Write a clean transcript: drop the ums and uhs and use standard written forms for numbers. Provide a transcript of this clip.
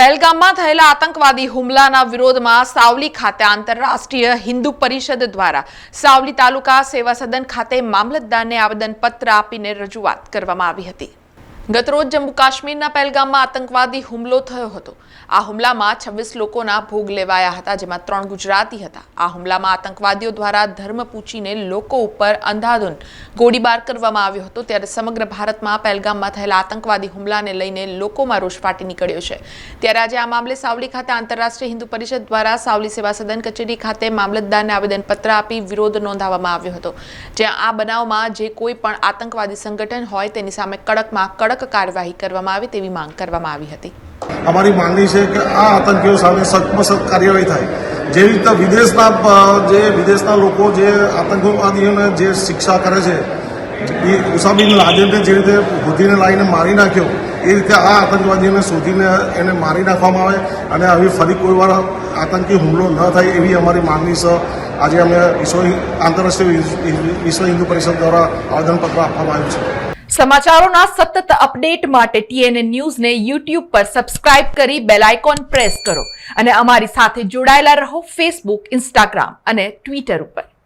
પહેલગામમાં થયેલા આતંકવાદી હુમલાના વિરોધમાં સાવલી ખાતે આંતરરાષ્ટ્રીય હિન્દુ પરિષદ દ્વારા સાવલી તાલુકા સેવા સદન ખાતે મામલતદારને આવેદનપત્ર આપીને રજૂઆત કરવામાં આવી હતી। ગતરોજ જમ્મુ કાશ્મીરના પહેલગામમાં આતંકવાદી હુમલો થયો હતો। આ હુમલામાં 26 લોકોના ભોગ લેવાયા હતા, જેમાં 3 ગુજરાતી હતા। આ હુમલામાં આતંકવાદીઓ દ્વારા ધર્મ પૂછીને લોકો ઉપર અંધાધૂંધ ગોળીબાર કરવામાં આવ્યો હતો। ત્યારે સમગ્ર ભારતમાં પહેલગામમાં થયેલા આતંકવાદી હુમલાને લઈને લોકોમાં રોષ ફાટી નીકળ્યો છે। ત્યારે આજે આ મામલે સાવલી ખાતે આંતરરાષ્ટ્રીય હિન્દુ પરિષદ દ્વારા સાવલી સેવા સદન કચેરી ખાતે મામલતદારને આવેદનપત્ર આપી વિરોધ નોંધાવવામાં આવ્યો હતો, જ્યાં આ બનાવમાં જે કોઈ પણ આતંકવાદી સંગઠન હોય તેની સામે કડકમાં કડક કાર્યવાહી કરવામાં આવે તેવી માંગ કરવામાં આવી હતી। અમારી માંગણી છે કે આ આતંકીઓ સામે સખ્તમાં સખ્ત કાર્યવાહી થાય। જેવી રીતે વિદેશના લોકો જે આતંકવાદીઓને જે શિક્ષા કરે છે, ઉસામા બિન લાદેનને જે રીતે ગોધીને લાવીને મારી નાખ્યો, એ રીતે આ આતંકવાદીઓને શોધીને એને મારી નાખવામાં આવે અને હવે ફરી કોઈ વાર આતંકી હુમલો ન થાય એવી અમારી માંગણી છે। આજે અમે આંતરરાષ્ટ્રીય વિશ્વ હિન્દુ પરિષદ દ્વારા આવેદનપત્ર આપવામાં આવ્યું છે। સમાચારોના સતત અપડેટ માટે TNN ન્યૂઝને YouTube પર સબસ્ક્રાઇબ કરી બેલ આઇકોન પ્રેસ કરો અને અમારી સાથે જોડાયેલા રહો Facebook, Instagram અને Twitter ઉપર।